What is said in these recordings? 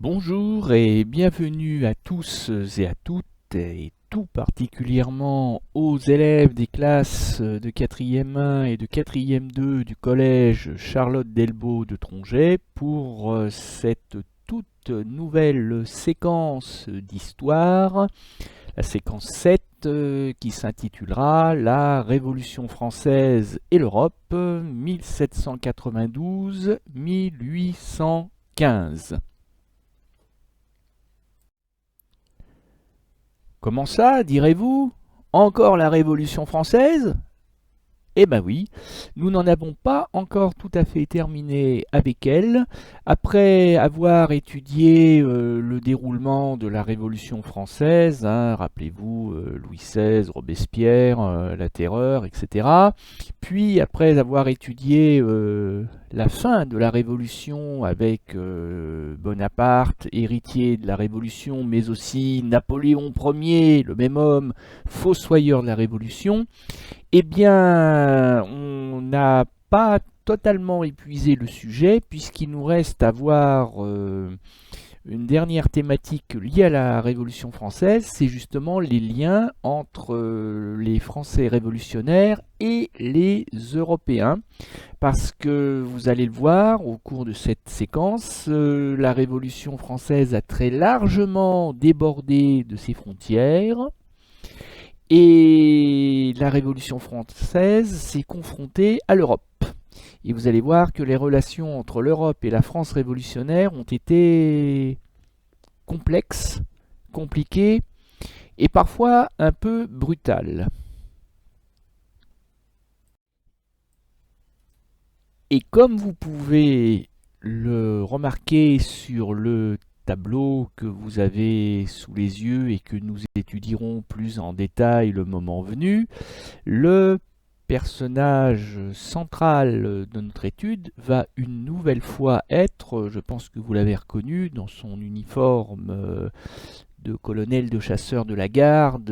Bonjour et bienvenue à tous et à toutes, et tout particulièrement aux élèves des classes de 4e 1 et de 4e 2 du collège Charlotte Delbault de Tronget pour cette toute nouvelle séquence d'histoire, la séquence 7 qui s'intitulera La Révolution française et l'Europe 1792-1815. Comment ça, direz-vous? Encore la Révolution française? Eh ben oui, nous n'en avons pas encore tout à fait terminé avec elle. Après avoir étudié le déroulement de la Révolution française, rappelez-vous Louis XVI, Robespierre, la Terreur, etc. Puis après avoir étudié la fin de la Révolution avec Bonaparte, héritier de la Révolution, mais aussi Napoléon Ier, le même homme, fossoyeur de la Révolution, eh bien, on n'a pas totalement épuisé le sujet puisqu'il nous reste à voir une dernière thématique liée à la Révolution française, c'est justement les liens entre les Français révolutionnaires et les Européens. Parce que vous allez le voir au cours de cette séquence, la Révolution française a très largement débordé de ses frontières. Et la Révolution française s'est confrontée à l'Europe. Et vous allez voir que les relations entre l'Europe et la France révolutionnaire ont été complexes, compliquées et parfois un peu brutales. Et comme vous pouvez le remarquer sur le tableau que vous avez sous les yeux et que nous étudierons plus en détail le moment venu, le personnage central de notre étude va une nouvelle fois être, je pense que vous l'avez reconnu, dans son uniforme de colonel de chasseurs de la garde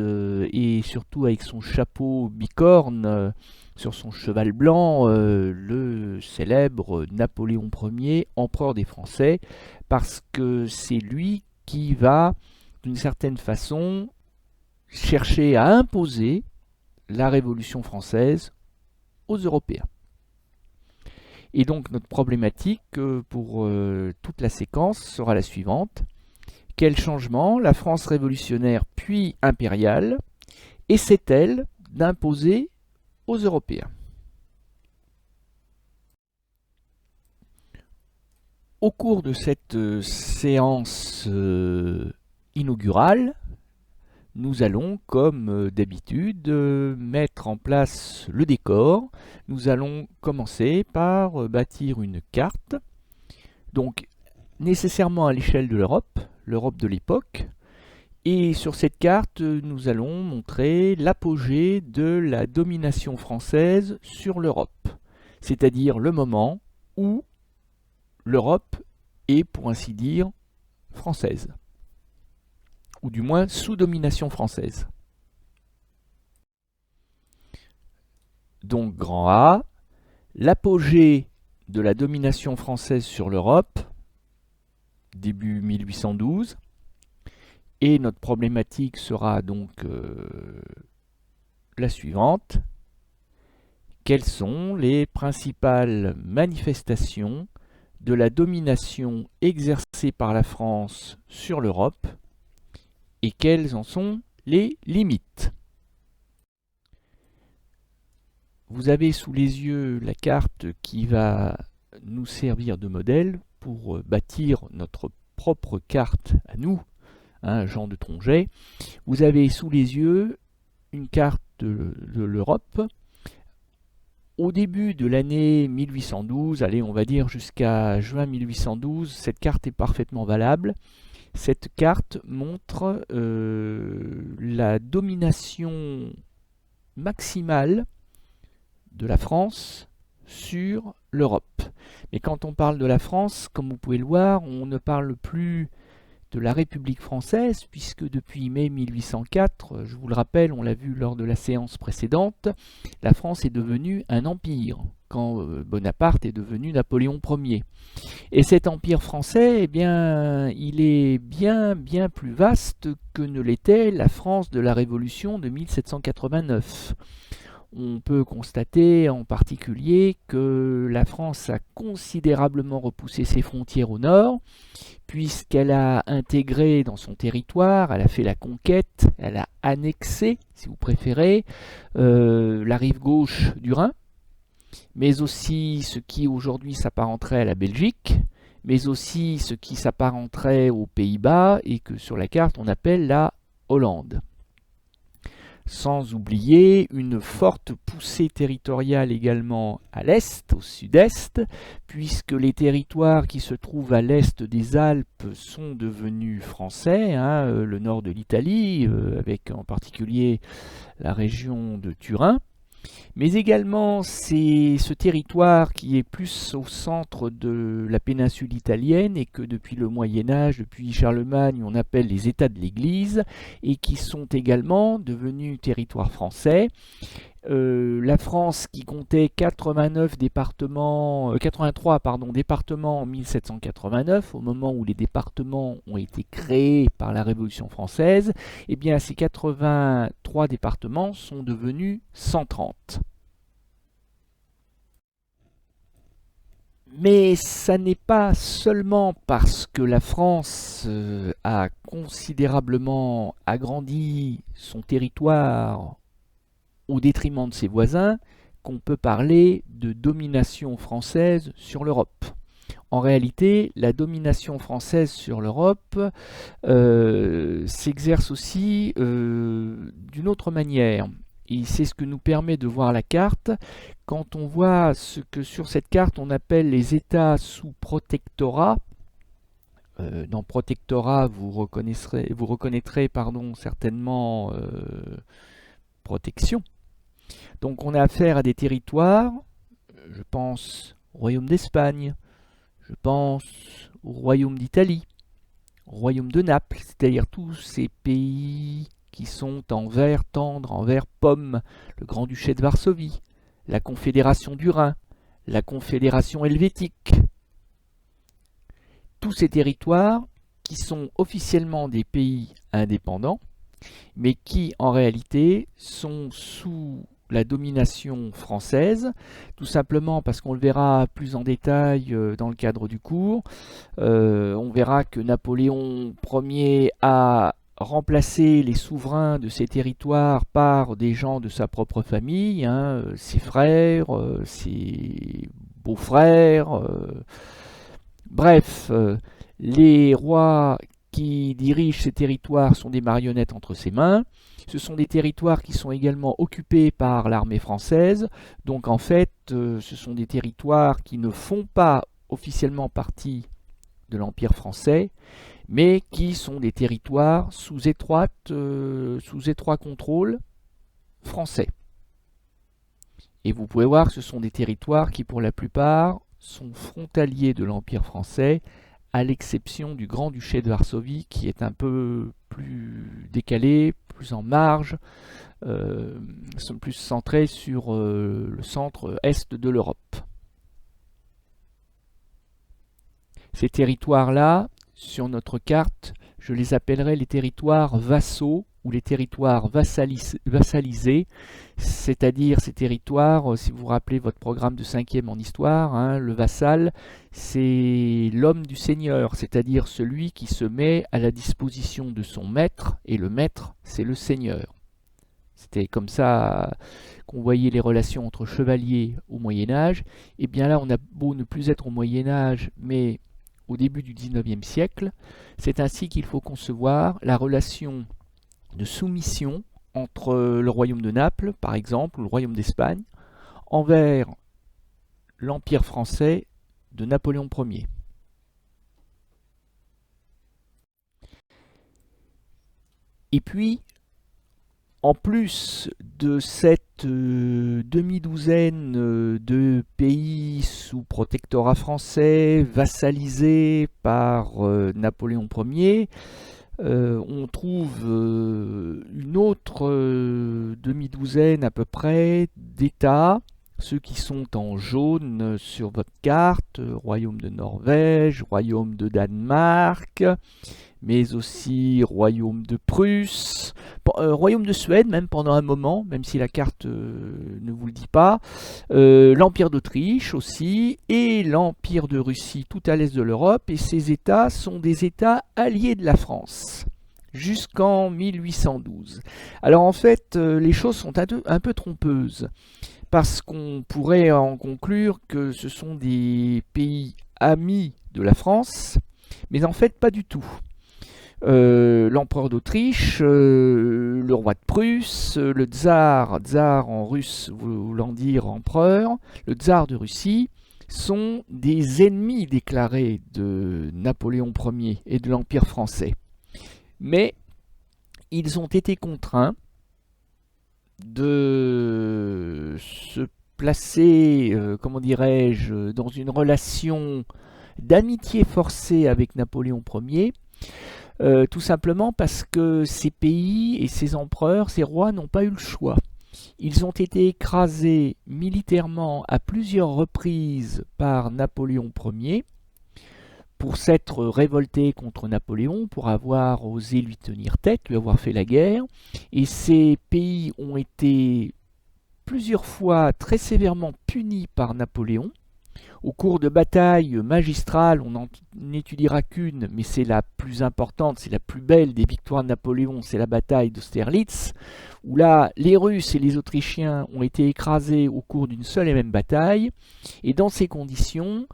et surtout avec son chapeau bicorne sur son cheval blanc, le célèbre Napoléon Ier, empereur des Français, parce que c'est lui qui va, d'une certaine façon, chercher à imposer la Révolution française aux Européens. Et donc notre problématique pour toute la séquence sera la suivante. Quel changement la France révolutionnaire puis impériale essaie-t-elle d'imposer aux Européens? Au cours de cette séance inaugurale, nous allons, comme d'habitude, mettre en place le décor. Nous allons commencer par bâtir une carte, donc nécessairement à l'échelle de l'Europe, l'Europe de l'époque. Et sur cette carte, nous allons montrer l'apogée de la domination française sur l'Europe, c'est-à-dire le moment où l'Europe est, pour ainsi dire, française, ou du moins sous domination française. Donc grand A, l'apogée de la domination française sur l'Europe, début 1812, et notre problématique sera donc la suivante. Quelles sont les principales manifestations de la domination exercée par la France sur l'Europe et quelles en sont les limites? Vous avez sous les yeux la carte qui va nous servir de modèle pour bâtir notre propre carte à nous, Jean de Tronget. Vous avez sous les yeux une carte de l'Europe. Au début de l'année 1812, allez, on va dire jusqu'à juin 1812, cette carte est parfaitement valable. Cette carte montre la domination maximale de la France sur l'Europe. Mais quand on parle de la France, comme vous pouvez le voir, on ne parle plus de la République française, puisque depuis mai 1804, je vous le rappelle, on l'a vu lors de la séance précédente, la France est devenue un empire, quand Bonaparte est devenu Napoléon Ier. Et cet empire français, eh bien, il est bien plus vaste que ne l'était la France de la Révolution de 1789. On peut constater en particulier que la France a considérablement repoussé ses frontières au nord, puisqu'elle a intégré dans son territoire, elle a fait la conquête, elle a annexé, si vous préférez, la rive gauche du Rhin, mais aussi ce qui aujourd'hui s'apparenterait à la Belgique, mais aussi ce qui s'apparenterait aux Pays-Bas et que sur la carte on appelle la Hollande. Sans oublier une forte poussée territoriale également à l'est, au sud-est, puisque les territoires qui se trouvent à l'est des Alpes sont devenus français, hein, le nord de l'Italie, avec en particulier la région de Turin, mais également c'est ce territoire qui est plus au centre de la péninsule italienne et que depuis le Moyen-Âge, depuis Charlemagne, on appelle les États de l'Église et qui sont également devenus territoires français. La France qui comptait 89 départements, 83 départements en 1789, au moment où les départements ont été créés par la Révolution française, eh bien ces 83 départements sont devenus 130. Mais ça n'est pas seulement parce que la France a considérablement agrandi son territoire au détriment de ses voisins qu'on peut parler de domination française sur l'Europe. En réalité, la domination française sur l'Europe s'exerce aussi d'une autre manière. Et c'est ce que nous permet de voir la carte quand on voit ce que sur cette carte on appelle les États sous protectorat. Dans protectorat, vous reconnaîtrez certainement protection. Donc on a affaire à des territoires, je pense au Royaume d'Espagne, je pense au Royaume d'Italie, au Royaume de Naples, c'est-à-dire tous ces pays qui sont en vert tendre, en vert pomme, le Grand-Duché de Varsovie, la Confédération du Rhin, la Confédération helvétique. Tous ces territoires qui sont officiellement des pays indépendants, mais qui en réalité sont sous la domination française, tout simplement parce qu'on le verra plus en détail dans le cadre du cours. On verra que Napoléon Ier a remplacé les souverains de ces territoires par des gens de sa propre famille, hein, ses frères, ses beaux-frères, bref, les rois qui dirigent ces territoires sont des marionnettes entre ses mains. Ce sont des territoires qui sont également occupés par l'armée française. Donc en fait, ce sont des territoires qui ne font pas officiellement partie de l'Empire français, mais qui sont des territoires sous étroit contrôle français. Et vous pouvez voir que ce sont des territoires qui, pour la plupart, sont frontaliers de l'Empire français, à l'exception du Grand-Duché de Varsovie, qui est un peu plus décalé, plus en marge, sont plus centrés sur le centre-est de l'Europe. Ces territoires-là, sur notre carte, je les appellerai les territoires vassaux ou les territoires vassalisés, c'est-à-dire ces territoires, si vous vous rappelez votre programme de 5e en histoire, hein, le vassal, c'est l'homme du seigneur, c'est-à-dire celui qui se met à la disposition de son maître, et le maître, c'est le seigneur. C'était comme ça qu'on voyait les relations entre chevaliers au Moyen-Âge. Et bien là, on a beau ne plus être au Moyen-Âge, mais au début du 19e siècle, c'est ainsi qu'il faut concevoir la relation de soumission entre le royaume de Naples, par exemple, ou le royaume d'Espagne, envers l'Empire français de Napoléon Ier. Et puis, en plus de cette demi-douzaine de pays sous protectorat français, vassalisés par Napoléon Ier, on trouve une autre demi-douzaine à peu près d'États ceux qui sont en jaune sur votre carte, Royaume de Norvège, Royaume de Danemark, mais aussi Royaume de Prusse, Royaume de Suède même pendant un moment, même si la carte ne vous le dit pas, l'Empire d'Autriche aussi, et l'Empire de Russie tout à l'est de l'Europe, et ces États sont des États alliés de la France jusqu'en 1812. Alors en fait, les choses sont un peu trompeuses, parce qu'on pourrait en conclure que ce sont des pays amis de la France, mais en fait pas du tout. L'empereur d'Autriche, le roi de Prusse, le tsar en russe voulant dire empereur, le tsar de Russie, sont des ennemis déclarés de Napoléon Ier et de l'Empire français. Mais ils ont été contraints de se placer, comment dirais-je, dans une relation d'amitié forcée avec Napoléon Ier, tout simplement parce que ces pays et ces empereurs, ces rois n'ont pas eu le choix. Ils ont été écrasés militairement à plusieurs reprises par Napoléon Ier pour s'être révoltés contre Napoléon, pour avoir osé lui tenir tête, lui avoir fait la guerre. Et ces pays ont été plusieurs fois très sévèrement punis par Napoléon. Au cours de batailles magistrales, on n'en étudiera qu'une, mais c'est la plus importante, c'est la plus belle des victoires de Napoléon, c'est la bataille d'Austerlitz, où là, les Russes et les Autrichiens ont été écrasés au cours d'une seule et même bataille. Et dans ces conditions,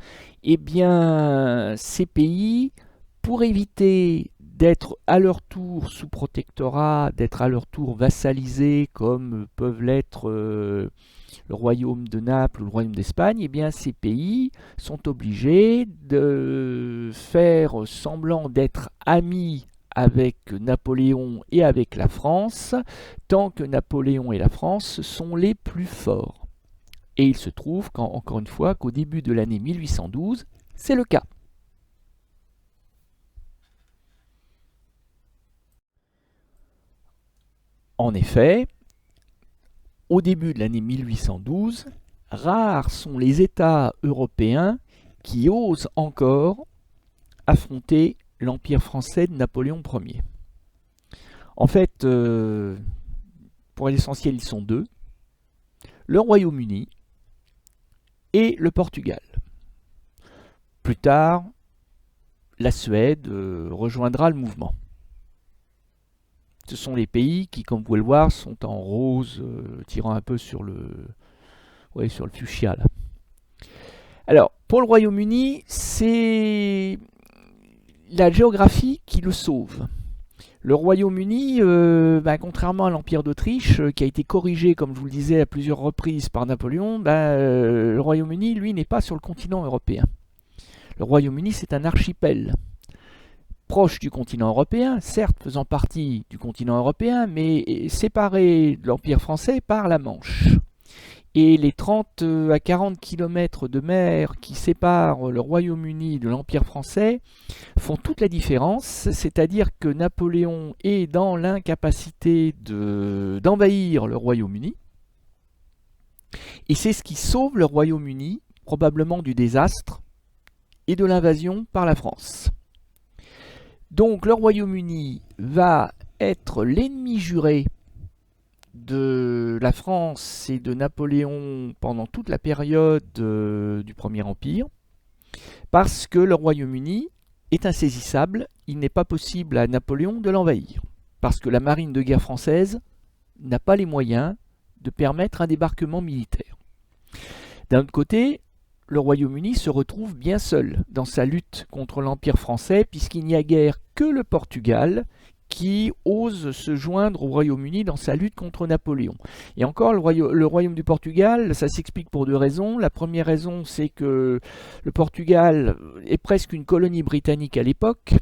eh bien, ces pays, pour éviter d'être à leur tour sous protectorat, d'être à leur tour vassalisés comme peuvent l'être le royaume de Naples ou le royaume d'Espagne, eh bien ces pays sont obligés de faire semblant d'être amis avec Napoléon et avec la France, tant que Napoléon et la France sont les plus forts. Et il se trouve, encore une fois, qu'au début de l'année 1812, c'est le cas. En effet, au début de l'année 1812, rares sont les États européens qui osent encore affronter l'Empire français de Napoléon Ier. En fait, pour l'essentiel, ils sont deux, le Royaume-Uni et le Portugal. Plus tard, la Suède rejoindra le mouvement. Ce sont les pays qui, comme vous pouvez le voir, sont en rose, tirant un peu sur le fuchsia. Là. Alors, pour le Royaume-Uni, c'est la géographie qui le sauve. Le Royaume-Uni, contrairement à l'Empire d'Autriche, qui a été corrigé, comme je vous le disais, à plusieurs reprises par Napoléon, le Royaume-Uni, lui, n'est pas sur le continent européen. Le Royaume-Uni, c'est un archipel. Proche du continent européen, certes faisant partie du continent européen, mais séparé de l'Empire français par la Manche. Et les 30 à 40 km de mer qui séparent le Royaume-Uni de l'Empire français font toute la différence, c'est-à-dire que Napoléon est dans l'incapacité d'envahir le Royaume-Uni, et c'est ce qui sauve le Royaume-Uni, probablement du désastre et de l'invasion par la France. Donc le Royaume-Uni va être l'ennemi juré de la France et de Napoléon pendant toute la période du Premier Empire, parce que le Royaume-Uni est insaisissable, il n'est pas possible à Napoléon de l'envahir, parce que la marine de guerre française n'a pas les moyens de permettre un débarquement militaire. D'un autre côté, le Royaume-Uni se retrouve bien seul dans sa lutte contre l'Empire français, puisqu'il n'y a guère que le Portugal qui ose se joindre au Royaume-Uni dans sa lutte contre Napoléon. Et encore, le royaume du Portugal, ça s'explique pour deux raisons. La première raison, c'est que le Portugal est presque une colonie britannique à l'époque,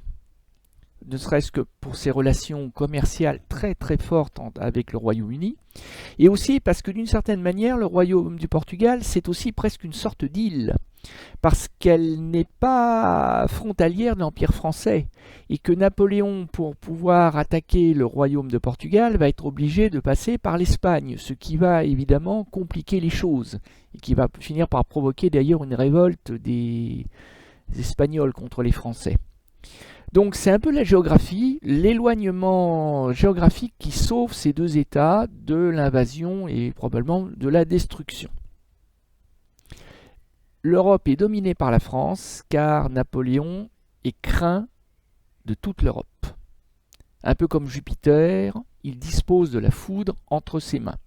ne serait-ce que pour ses relations commerciales très très fortes avec le Royaume-Uni, et aussi parce que d'une certaine manière, le royaume du Portugal, c'est aussi presque une sorte d'île. parce qu'elle n'est pas frontalière de l'Empire français, et que Napoléon, pour pouvoir attaquer le royaume de Portugal, va être obligé de passer par l'Espagne, ce qui va évidemment compliquer les choses, et qui va finir par provoquer d'ailleurs une révolte des Espagnols contre les Français. Donc c'est un peu la géographie, l'éloignement géographique qui sauve ces deux États de l'invasion et probablement de la destruction. L'Europe est dominée par la France car Napoléon est craint de toute l'Europe. Un peu comme Jupiter, il dispose de la foudre entre ses mains.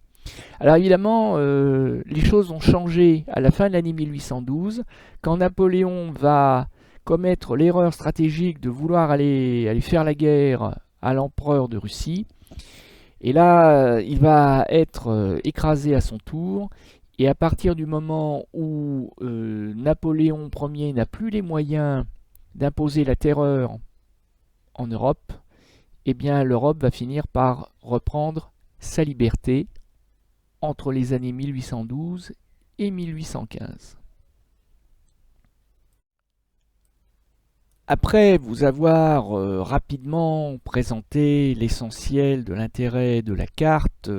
Alors évidemment, les choses ont changé à la fin de l'année 1812, quand Napoléon va commettre l'erreur stratégique de vouloir aller faire la guerre à l'empereur de Russie. Et là, il va être écrasé à son tour. Et à partir du moment où Napoléon Ier n'a plus les moyens d'imposer la terreur en Europe, eh bien l'Europe va finir par reprendre sa liberté entre les années 1812 et 1815. Après vous avoir rapidement présenté l'essentiel de l'intérêt de la carte,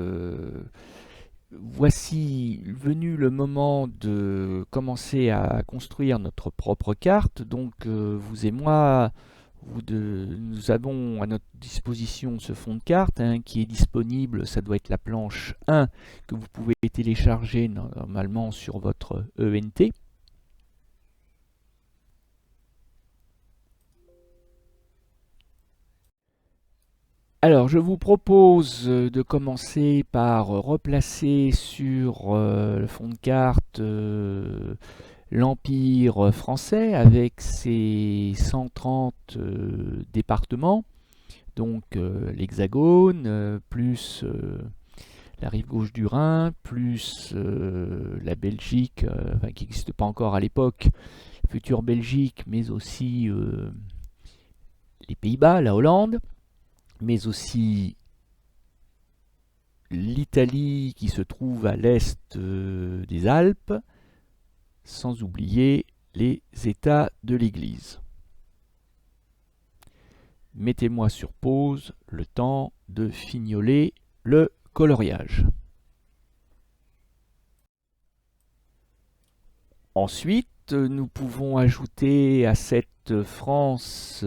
voici venu le moment de commencer à construire notre propre carte. Donc vous et moi, nous avons à notre disposition ce fond de carte qui est disponible. Ça doit être la planche 1 que vous pouvez télécharger normalement sur votre ENT. Alors, je vous propose de commencer par replacer sur le fond de carte l'Empire français avec ses 130 départements, donc l'Hexagone, plus la rive gauche du Rhin, plus la Belgique, qui n'existe pas encore à l'époque, future Belgique, mais aussi les Pays-Bas, la Hollande, mais aussi l'Italie qui se trouve à l'est des Alpes, sans oublier les États de l'Église. Mettez-moi sur pause le temps de fignoler le coloriage. Ensuite, nous pouvons ajouter à cette France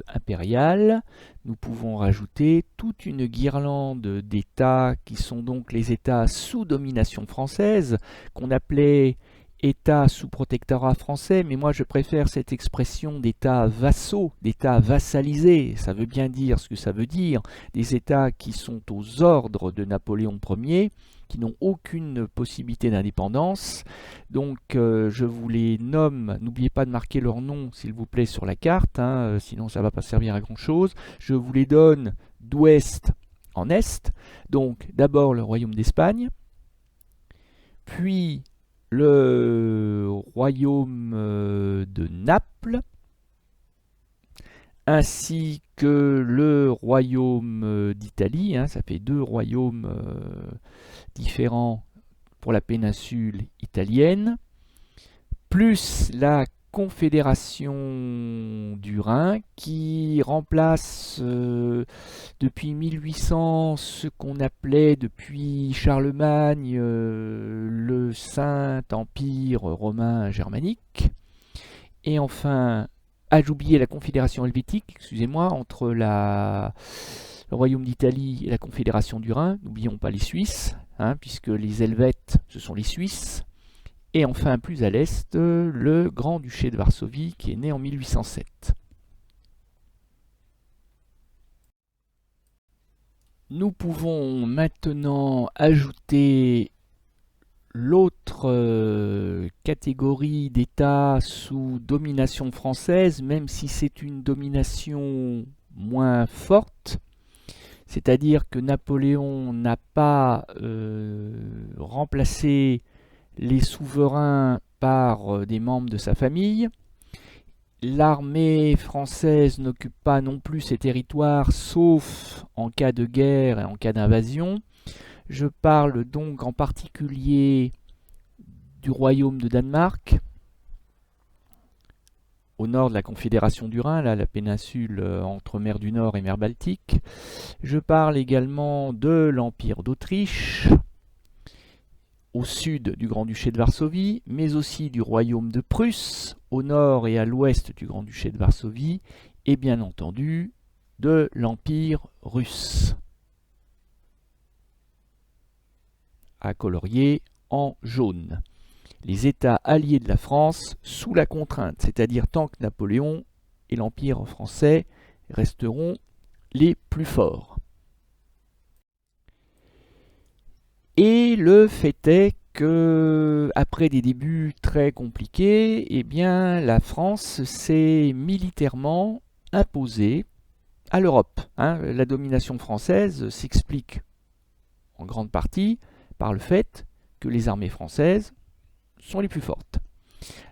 impériale, nous pouvons rajouter toute une guirlande d'États qui sont donc les États sous domination française, qu'on appelait États sous protectorat français, mais moi je préfère cette expression d'États vassaux, d'États vassalisés. Ça veut bien dire ce que ça veut dire, des États qui sont aux ordres de Napoléon Ier, qui n'ont aucune possibilité d'indépendance. Donc je vous les nomme, n'oubliez pas de marquer leur nom s'il vous plaît sur la carte, sinon ça ne va pas servir à grand chose. Je vous les donne d'ouest en est. Donc d'abord le royaume d'Espagne, puis le royaume de Naples, ainsi que le royaume d'Italie. Ça fait deux royaumes différents pour la péninsule italienne, plus la Confédération du Rhin qui remplace depuis 1800 ce qu'on appelait depuis Charlemagne le Saint-Empire romain germanique. Et enfin, j'ai oublié la Confédération helvétique, excusez-moi, entre le Royaume d'Italie et la Confédération du Rhin. N'oublions pas les Suisses, puisque les Helvètes, ce sont les Suisses. Et enfin, plus à l'est, le Grand-Duché de Varsovie, qui est né en 1807. Nous pouvons maintenant ajouter l'autre catégorie d'États sous domination française, même si c'est une domination moins forte. C'est-à-dire que Napoléon n'a pas remplacé les souverains par des membres de sa famille. L'armée française n'occupe pas non plus ces territoires, sauf en cas de guerre et en cas d'invasion. Je parle donc en particulier du royaume de Danemark, au nord de la Confédération du Rhin, là, la péninsule entre mer du Nord et mer Baltique. Je parle également de l'Empire d'Autriche, au sud du Grand-Duché de Varsovie, mais aussi du Royaume de Prusse, au nord et à l'ouest du Grand-Duché de Varsovie, et bien entendu de l'Empire russe, à colorier en jaune. Les États alliés de la France sous la contrainte, c'est-à-dire tant que Napoléon et l'Empire français resteront les plus forts. Et le fait est que, après des débuts très compliqués, eh bien, la France s'est militairement imposée à l'Europe. La domination française s'explique en grande partie par le fait que les armées françaises sont les plus fortes.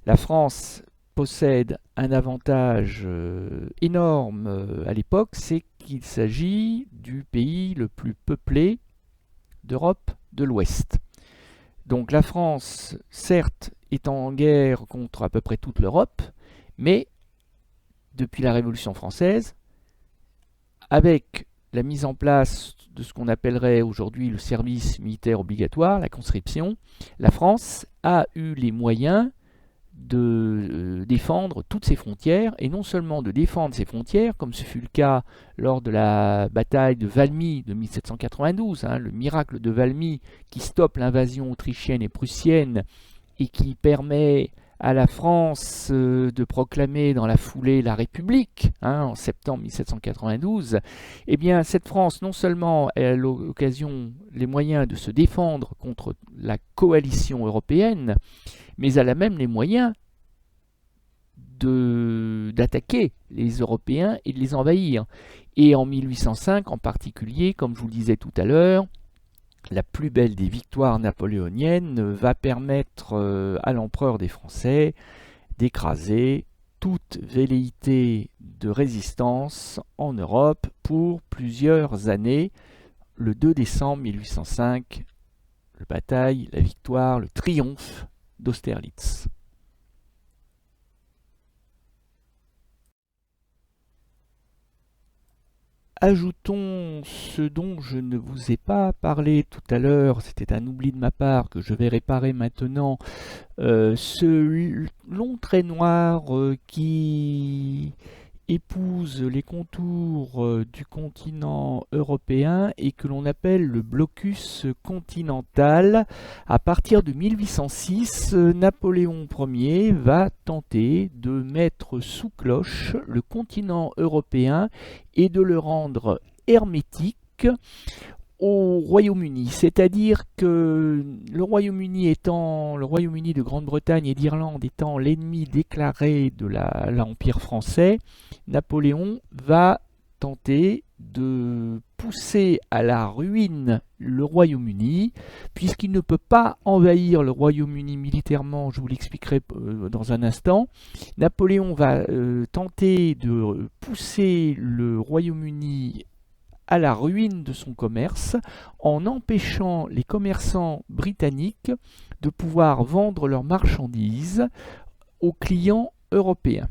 La France possède un avantage énorme à l'époque, c'est qu'il s'agit du pays le plus peuplé d'Europe de l'Ouest. Donc la France, certes, est en guerre contre à peu près toute l'Europe, mais depuis la Révolution française, avec la mise en place de ce qu'on appellerait aujourd'hui le service militaire obligatoire, la conscription, la France a eu les moyens de défendre toutes ses frontières, et non seulement de défendre ses frontières, comme ce fut le cas lors de la bataille de Valmy de 1792, le miracle de Valmy qui stoppe l'invasion autrichienne et prussienne et qui permet à la France de proclamer dans la foulée la République en septembre 1792, eh bien cette France non seulement a l'occasion, les moyens de se défendre contre la coalition européenne, mais elle a même les moyens d'attaquer les Européens et de les envahir. Et en 1805 en particulier, comme je vous le disais tout à l'heure, la plus belle des victoires napoléoniennes va permettre à l'empereur des Français d'écraser toute velléité de résistance en Europe pour plusieurs années. Le 2 décembre 1805, la bataille, la victoire, le triomphe d'Austerlitz. Ajoutons ce dont je ne vous ai pas parlé tout à l'heure, c'était un oubli de ma part que je vais réparer maintenant, ce long trait noir qui épouse les contours du continent européen et que l'on appelle le blocus continental. À partir de 1806, Napoléon Ier va tenter de mettre sous cloche le continent européen et de le rendre hermétique au Royaume-Uni, c'est-à-dire que le Royaume-Uni de Grande-Bretagne et d'Irlande étant l'ennemi déclaré de l'Empire français, Napoléon va tenter de pousser à la ruine le Royaume-Uni, puisqu'il ne peut pas envahir le Royaume-Uni militairement, je vous l'expliquerai dans un instant. Napoléon va tenter de pousser le Royaume-Uni à la ruine de son commerce en empêchant les commerçants britanniques de pouvoir vendre leurs marchandises aux clients européens.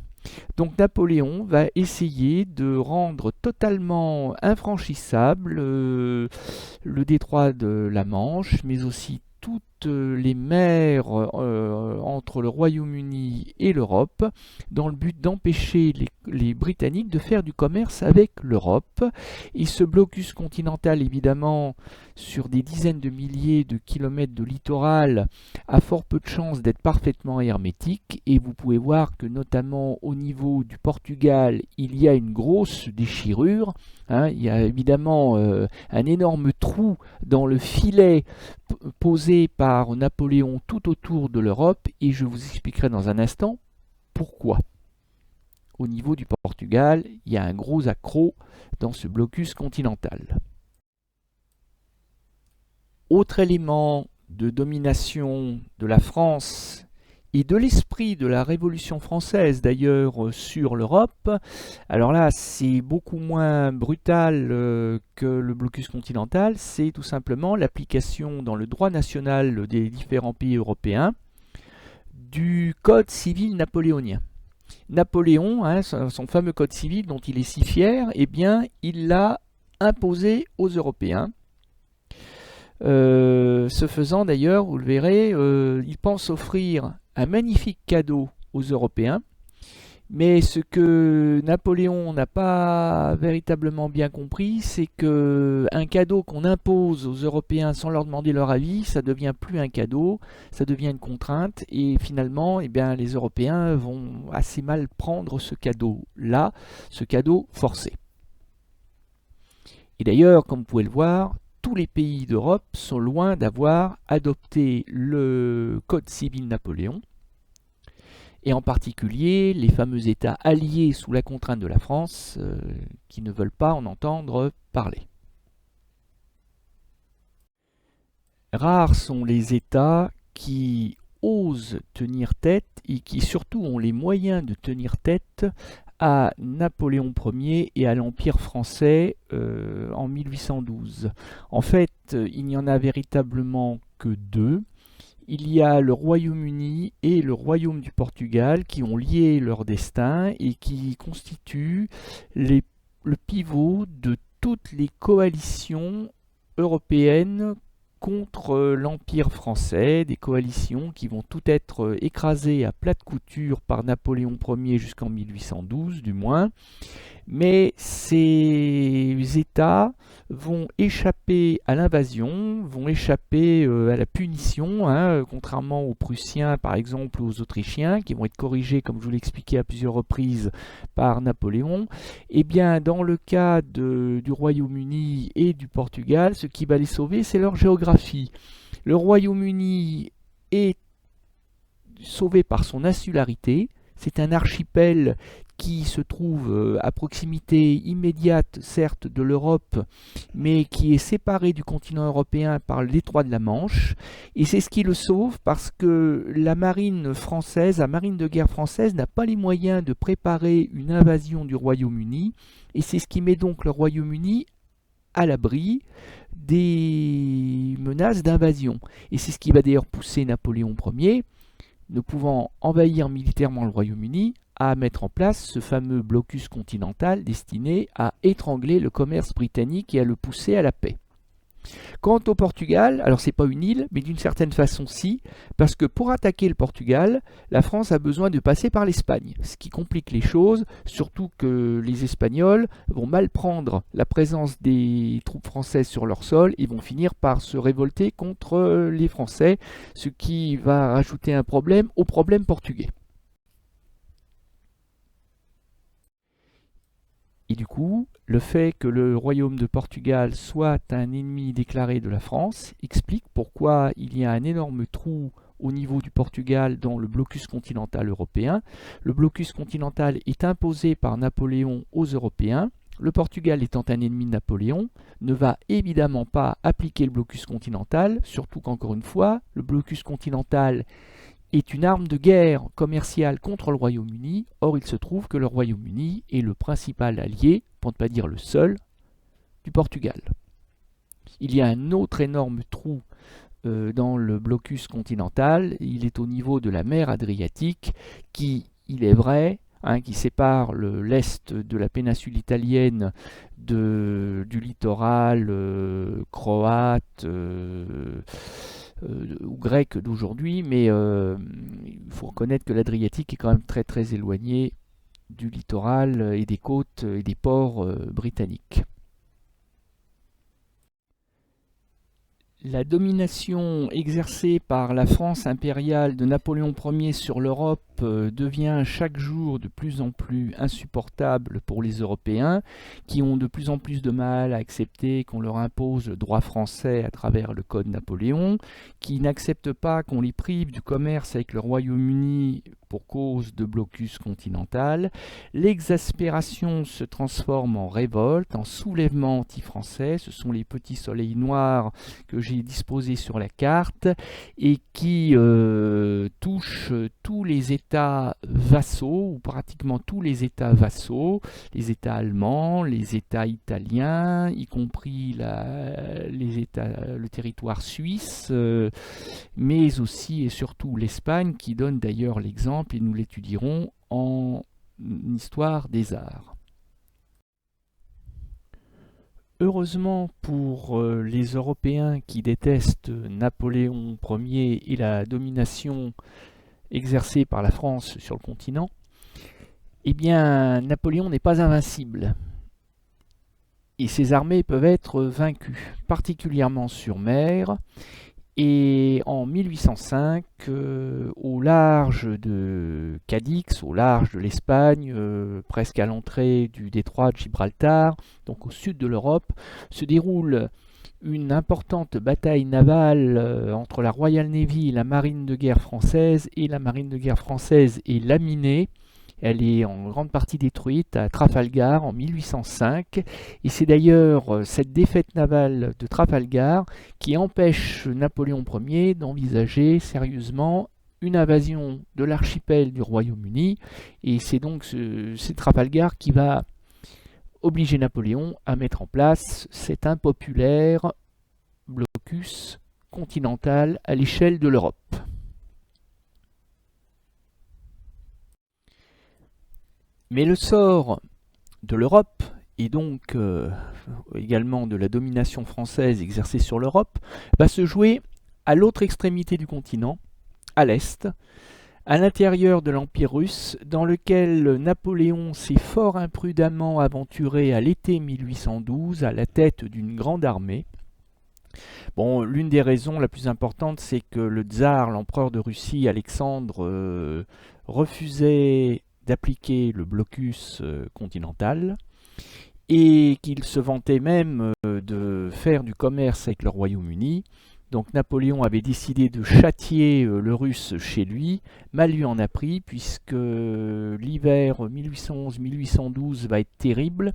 Donc Napoléon va essayer de rendre totalement infranchissable le détroit de la Manche, mais aussi toutes les mers entre le Royaume-Uni et l'Europe, dans le but d'empêcher les Britanniques de faire du commerce avec l'Europe. Et ce blocus continental, évidemment, sur des dizaines de milliers de kilomètres de littoral, a fort peu de chances d'être parfaitement hermétique. Et vous pouvez voir que, notamment au niveau du Portugal, il y a une grosse déchirure. Il y a évidemment un énorme trou dans le filet posé par Napoléon tout autour de l'Europe, et je vous expliquerai dans un instant pourquoi. Au niveau du Portugal, il y a un gros accroc dans ce blocus continental. Autre élément de domination de la France et de l'esprit de la Révolution française d'ailleurs sur l'Europe. Alors là, c'est beaucoup moins brutal que le blocus continental, c'est tout simplement l'application dans le droit national des différents pays européens du Code civil napoléonien. Napoléon, hein, son fameux code civil dont il est si fier, eh bien, il l'a imposé aux Européens. Ce faisant d'ailleurs, vous le verrez, il pense offrir un magnifique cadeau aux Européens. Mais ce que Napoléon n'a pas véritablement bien compris, c'est que un cadeau qu'on impose aux Européens sans leur demander leur avis, ça devient plus un cadeau, ça devient une contrainte, et finalement, eh bien, les Européens vont assez mal prendre ce cadeau-là, ce cadeau forcé. Et d'ailleurs, comme vous pouvez le voir, tous les pays d'Europe sont loin d'avoir adopté le Code civil Napoléon, et en particulier les fameux États alliés sous la contrainte de la France qui ne veulent pas en entendre parler. Rares sont les États qui osent tenir tête et qui surtout ont les moyens de tenir tête à Napoléon Ier et à l'Empire français en 1812. En fait, il n'y en a véritablement que deux. Il y a le Royaume-Uni et le Royaume du Portugal qui ont lié leur destin et qui constituent le pivot de toutes les coalitions européennes contre l'Empire français, des coalitions qui vont toutes être écrasées à plate couture par Napoléon Ier jusqu'en 1812 du moins. Mais ces États vont échapper à l'invasion, vont échapper à la punition, hein, contrairement aux Prussiens par exemple ou aux Autrichiens, qui vont être corrigés, comme je vous l'ai expliqué à plusieurs reprises, par Napoléon. Et bien dans le cas du Royaume-Uni et du Portugal, ce qui va les sauver, c'est leur géographie. Le Royaume-Uni est sauvé par son insularité. C'est un archipel qui se trouve à proximité immédiate, certes, de l'Europe, mais qui est séparé du continent européen par le détroit de la Manche. Et c'est ce qui le sauve parce que la marine française, la marine de guerre française, n'a pas les moyens de préparer une invasion du Royaume-Uni. Et c'est ce qui met donc le Royaume-Uni à l'abri des menaces d'invasion. Et c'est ce qui va d'ailleurs pousser Napoléon Ier, ne pouvant envahir militairement le Royaume-Uni, à mettre en place ce fameux blocus continental destiné à étrangler le commerce britannique et à le pousser à la paix. Quant au Portugal, alors c'est pas une île, mais d'une certaine façon si, parce que pour attaquer le Portugal, la France a besoin de passer par l'Espagne, ce qui complique les choses, surtout que les Espagnols vont mal prendre la présence des troupes françaises sur leur sol et vont finir par se révolter contre les Français, ce qui va rajouter un problème au problème portugais. Et du coup, le fait que le royaume de Portugal soit un ennemi déclaré de la France explique pourquoi il y a un énorme trou au niveau du Portugal dans le blocus continental européen. Le blocus continental est imposé par Napoléon aux Européens. Le Portugal, étant un ennemi de Napoléon, ne va évidemment pas appliquer le blocus continental, surtout qu'encore une fois, le blocus continental est une arme de guerre commerciale contre le Royaume-Uni. Or, il se trouve que le Royaume-Uni est le principal allié, pour ne pas dire le seul, du Portugal. Il y a un autre énorme trou dans le blocus continental. Il est au niveau de la mer Adriatique qui, il est vrai, qui sépare l'est de la péninsule italienne du littoral croate ou grec d'aujourd'hui, mais il faut reconnaître que l'Adriatique est quand même très très éloigné du littoral et des côtes et des ports britanniques. La domination exercée par la France impériale de Napoléon Ier sur l'Europe devient chaque jour de plus en plus insupportable pour les Européens, qui ont de plus en plus de mal à accepter qu'on leur impose le droit français à travers le Code Napoléon, qui n'acceptent pas qu'on les prive du commerce avec le Royaume-Uni pour cause de blocus continental. L'exaspération se transforme en révolte, en soulèvement anti-français. Ce sont les petits soleils noirs que j'ai disposés sur la carte et qui touchent tous les États États vassaux, ou pratiquement tous les États vassaux, les États allemands, les États italiens, y compris le territoire suisse, mais aussi et surtout l'Espagne, qui donne d'ailleurs l'exemple, et nous l'étudierons en histoire des arts. Heureusement pour les Européens qui détestent Napoléon Ier et la domination exercée par la France sur le continent, eh bien Napoléon n'est pas invincible. Et ses armées peuvent être vaincues, particulièrement sur mer. Et en 1805, au large de Cadix, au large de l'Espagne, presque à l'entrée du détroit de Gibraltar, donc au sud de l'Europe, se déroule une importante bataille navale entre la Royal Navy et la marine de guerre française, et la marine de guerre française est laminée. Elle est en grande partie détruite à Trafalgar en 1805, et c'est d'ailleurs cette défaite navale de Trafalgar qui empêche Napoléon Ier d'envisager sérieusement une invasion de l'archipel du Royaume-Uni, et c'est donc c'est Trafalgar qui va obliger Napoléon à mettre en place cet impopulaire blocus continental à l'échelle de l'Europe. Mais le sort de l'Europe, et donc également de la domination française exercée sur l'Europe, va se jouer à l'autre extrémité du continent, à l'est, à l'intérieur de l'Empire russe, dans lequel Napoléon s'est fort imprudemment aventuré à l'été 1812 à la tête d'une grande armée. Bon, l'une des raisons la plus importante, c'est que le tsar, l'empereur de Russie, Alexandre, refusait d'appliquer le blocus continental, et qu'il se vantait même de faire du commerce avec le Royaume-Uni. Donc Napoléon avait décidé de châtier le russe chez lui. Mal lui en a pris, puisque l'hiver 1811-1812 va être terrible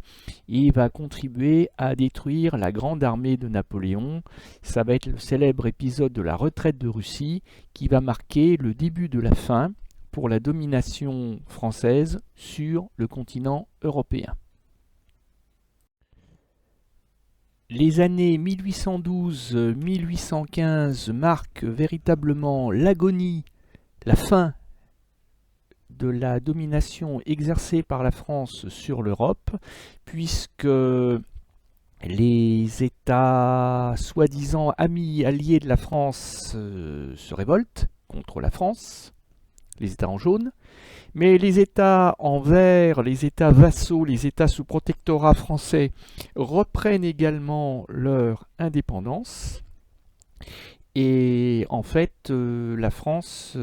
et va contribuer à détruire la grande armée de Napoléon. Ça va être le célèbre épisode de la retraite de Russie qui va marquer le début de la fin pour la domination française sur le continent européen. Les années 1812-1815 marquent véritablement l'agonie, la fin de la domination exercée par la France sur l'Europe, puisque les États soi-disant amis, alliés de la France se révoltent contre la France, les États en jaune, mais les États en vert, les États vassaux, les États sous protectorat français reprennent également leur indépendance. Et en fait, la France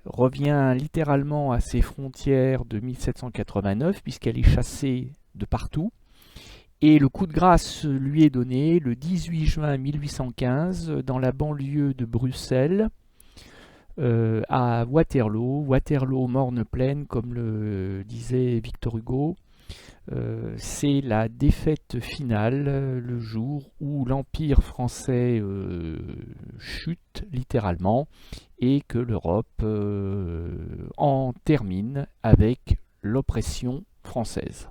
revient littéralement à ses frontières de 1789, puisqu'elle est chassée de partout. Et le coup de grâce lui est donné le 18 juin 1815 dans la banlieue de Bruxelles, à Waterloo morne pleine, comme le disait Victor Hugo. C'est la défaite finale, le jour où l'Empire français chute littéralement, et que l'Europe en termine avec l'oppression française.